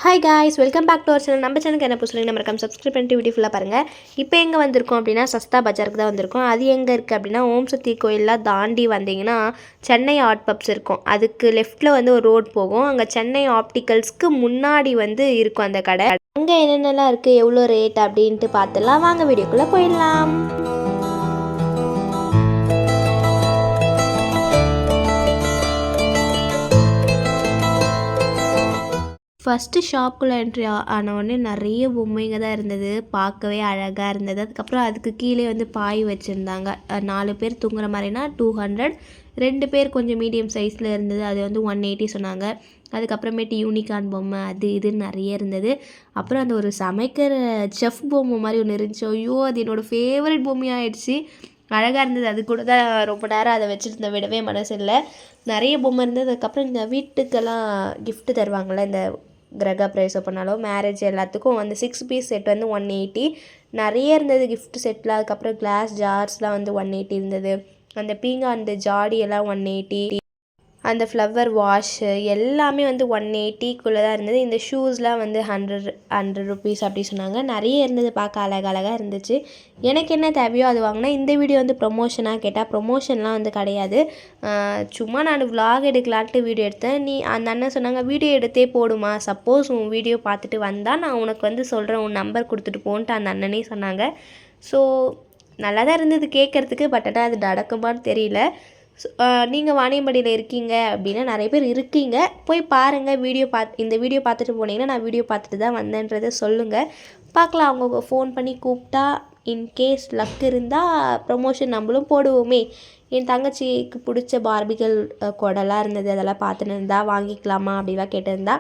Hi guys, welcome back to our channel. நம்ம சேனலுக்கு என்ன புதுசு நம்ம மறக்காம சப்ஸ்கிரைப் பண்ணிட்டு வீடியோ ஃபுல்லாக பாருங்கள். இப்போ எங்கே வந்திருக்கோம் அப்படின்னா சஸ்தா பஜாருக்கு தான் வந்திருக்கோம். அது எங்கே இருக்குது அப்படின்னா ஓம் சக்தி கோயிலெலாம் தாண்டி வந்தீங்கன்னா சென்னை ஆர்ட் பப்ஸ் இருக்கும். அதுக்கு லெஃப்ட்டில் வந்து ஒரு ரோட் போகும். அங்கே சென்னை ஆப்டிக்கல்ஸ்க்கு முன்னாடி வந்து இருக்கும் அந்த கடை. அங்கே என்னென்னலாம் இருக்குது, எவ்வளோ ரேட் அப்படின்ட்டு பார்த்துலாம். வாங்க வீடியோக்குள்ளே போயிடலாம். ஃபஸ்ட்டு ஷாப்புக்குள்ளே என்ட்ரி ஆனவுடனே நிறைய பொம்மைங்க தான் இருந்தது. பார்க்கவே அழகாக இருந்தது. அதுக்கப்புறம் அதுக்கு கீழே வந்து பாய் வச்சுருந்தாங்க. 4 பேர் தூங்குற மாதிரினா 200, 2 பேர் கொஞ்சம் மீடியம் சைஸில் இருந்தது. அது வந்து 180 சொன்னாங்க. அதுக்கப்புறமேட்டு யூனிகார்ன் பொம்மை அது இதுன்னு நிறைய இருந்தது. அப்புறம் அந்த ஒரு சமைக்கிற செஃப் பொம்மை மாதிரி ஒன்று இருந்துச்சு. ஐயோ, அது என்னோடய ஃபேவரட் பொம்மையாகிடுச்சு. அழகாக இருந்தது. அது கூட தான் ரொம்ப நேரம் அதை வச்சுருந்த விடவே மனசு இல்லை. நிறைய பொம்மை இருந்தது. அதுக்கப்புறம் இந்த வீட்டுக்கெல்லாம் கிஃப்ட்டு தருவாங்கள்ல, இந்த கிரக பிரவேசம் பண்ணாலும் மேரேஜ் எல்லாத்துக்கும் அந்த 6 பீஸ் செட் வந்து 180 நிறைய இருந்தது கிஃப்ட் செட்டில். அதுக்கப்புறம் கிளாஸ் ஜார்ஸ்லாம் வந்து 180 இருந்தது. அந்த பீங்கான் அந்த ஜாடி எல்லாம் 180, அந்த ஃப்ளவர் வாஷு எல்லாமே வந்து 180க்குள்ளே தான் இருந்தது. இந்த ஷூஸ்லாம் வந்து 100 ருபீஸ் அப்படி சொன்னாங்க. நிறைய இருந்தது, பார்க்க அழகழகாக இருந்துச்சு. எனக்கு என்ன தேவையோ அது வாங்கினா. இந்த வீடியோ வந்து ப்ரொமோஷனாக கேட்டால் ப்ரொமோஷன்லாம் வந்து கிடையாது. சும்மா நான் விலாக் எடுக்கலான்ட்டு வீடியோ எடுத்தேன். அந்த அண்ணன் சொன்னாங்க வீடியோ எடுத்தே போடுமா, சப்போஸ் உன் வீடியோ பார்த்துட்டு வந்தால் நான் உனக்கு வந்து சொல்கிறேன், உன் நம்பர் கொடுத்துட்டு போன்ட்டு அந்த அண்ணனே சொன்னாங்க. ஸோ நல்லா தான் இருந்தது கேட்குறதுக்கு. பட் ஆனால் அது நடக்குமான்னு தெரியல. நீங்கள் வாணியம்பாடியில் இருக்கீங்க அப்படின்னா நிறைய பேர் இருக்கீங்க, போய் பாருங்கள். இந்த வீடியோ பார்த்துட்டு போனீங்கன்னா நான் வீடியோ பார்த்துட்டு தான் வந்தேன்றதை சொல்லுங்கள். பார்க்கலாம், அவங்க ஃபோன் பண்ணி கூப்பிட்டா இன்கேஸ் லக் இருந்தால் ப்ரொமோஷன் நம்மளும் போடுவோமே. என் தங்கச்சிக்கு பிடிச்ச பார்பிகள் கொடலாம் இருந்தது, அதெல்லாம் பார்த்துன்னு இருந்தா வாங்கிக்கலாமா அப்படிலாம் கேட்டிருந்தா.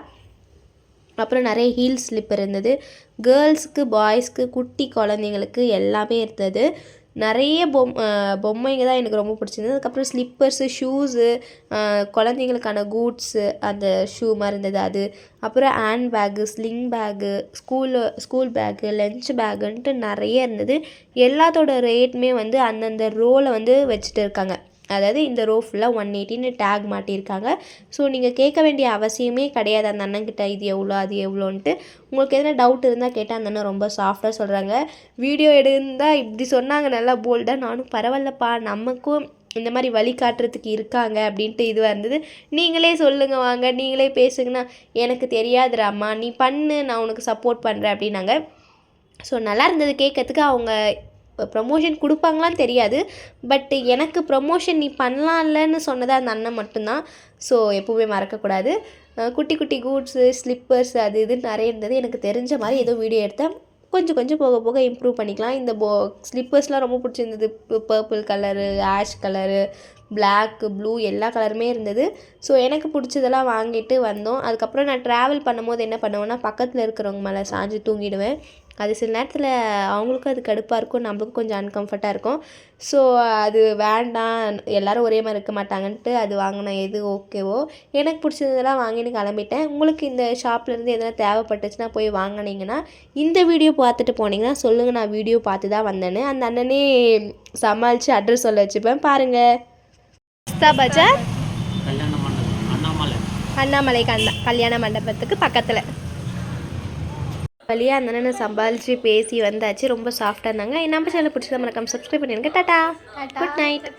அப்புறம் நிறைய ஹீல் ஸ்லிப்பர் இருந்தது. கேர்ள்ஸுக்கு பாய்ஸ்க்கு குட்டி குழந்தைங்களுக்கு எல்லாமே இருந்தது. நிறைய பொம்மைங்க தான் எனக்கு ரொம்ப பிடிச்சிருந்தது. அதுக்கப்புறம் ஸ்லிப்பர்ஸு, ஷூஸு, குழந்தைங்களுக்கான கூட்ஸு, அந்த ஷூ மாதிரி இருந்தது அது. அப்புறம் hand bag, sling bag, school bag, lunch பேக்குன்ட்டு நிறைய இருந்தது. எல்லாத்தோட ரேட்டுமே வந்து அந்தந்த ரோவில் வந்து வச்சுட்டு இருக்காங்க. அதாவது இந்த ரோ ஃபுல்லாக 180ன்னு டேக் மாட்டியிருக்காங்க. ஸோ நீங்கள் கேட்க வேண்டிய அவசியமே கிடையாது அந்த அண்ணன்கிட்ட இது எவ்வளோ அது எவ்வளோன்ட்டு. உங்களுக்கு எதனா டவுட் இருந்தால் கேட்டால் அந்த அண்ணன் ரொம்ப சாஃப்டாக சொல்கிறாங்க. வீடியோ எடுந்தால் இப்படி சொன்னாங்க நல்லா போல்டாக. நானும் பரவாயில்லப்பா, நமக்கும் இந்த மாதிரி வழி காட்டுறதுக்கு இருக்காங்க அப்படின்ட்டு இதுவாக இருந்தது. நீங்களே சொல்லுங்கள், வாங்க நீங்களே பேசுங்கன்னா. எனக்கு தெரியாதுராம்மா, நீ பண்ணு, நான் உனக்கு சப்போர்ட் பண்ணுறேன் அப்படின்னாங்க. ஸோ நல்லா இருந்தது கேட்கறதுக்கு. அவங்க ப்ரமோஷன் கொடுப்பாங்களான்னு தெரியாது, பட் எனக்கு ப்ரமோஷன் நீ பண்ணலாம்லன்னு சொன்னது அந்த அண்ணன் மட்டும்தான். ஸோ எப்போவுமே மறக்கக்கூடாது. குட்டி குட்டி கூட்ஸு, ஸ்லிப்பர்ஸ் அது இதுன்னு நிறைய இருந்தது. எனக்கு தெரிஞ்ச மாதிரி ஏதோ வீடியோ எடுத்தேன். கொஞ்சம் போக போக இம்ப்ரூவ் பண்ணிக்கலாம். இந்த ஸ்லிப்பர்ஸ்லாம் ரொம்ப பிடிச்சிருந்தது. Purple colour, ash colour, black, blue எல்லா கலருமே இருந்தது. ஸோ எனக்கு பிடிச்சதெல்லாம் வாங்கிட்டு வந்தோம். அதுக்கப்புறம் நான் ட்ராவல் பண்ணும்போது என்ன பண்ணுவேன்னா, பக்கத்தில் இருக்கிறவங்க மேலே சாஞ்சு தூங்கிடுவேன். அது சில நேரத்தில் அவங்களுக்கும் அது கடுப்பாக இருக்கும், நம்மளுக்கும் கொஞ்சம் அன்கம்ஃபர்ட்டாக இருக்கும். ஸோ அது வேண்டாம், எல்லோரும் ஒரே மாதிரி இருக்க மாட்டாங்கன்ட்டு அது வாங்கினேன். எது ஓகேவோ எனக்கு பிடிச்சதெல்லாம் வாங்கின்னு கிளம்பிட்டேன். உங்களுக்கு இந்த ஷாப்லேருந்து எதனா தேவைப்பட்டுச்சுன்னா போய் வாங்கினீங்கன்னா, இந்த வீடியோ பார்த்துட்டு போனீங்கன்னா சொல்லுங்கள், நான் வீடியோ பார்த்து தான் வந்தேன்னு. அந்த அண்ணனே சமாளித்து அட்ரஸ் சொல்ல வச்சுப்பேன் பாருங்கள். சஸ்தா பஜார், அண்ணாமலை கல்யாண மண்டபத்துக்கு பக்கத்தில். வழியாக அந்த அண்ணனை சம்பாதிச்சு பேசி வந்தாச்சு. ரொம்ப சாஃப்டாக இருந்தாங்க. நம்ம சேனல் பிடிச்சதை மறக்காம சப்ஸ்கிரைப் பண்ணிடுங்க. Tata, good night.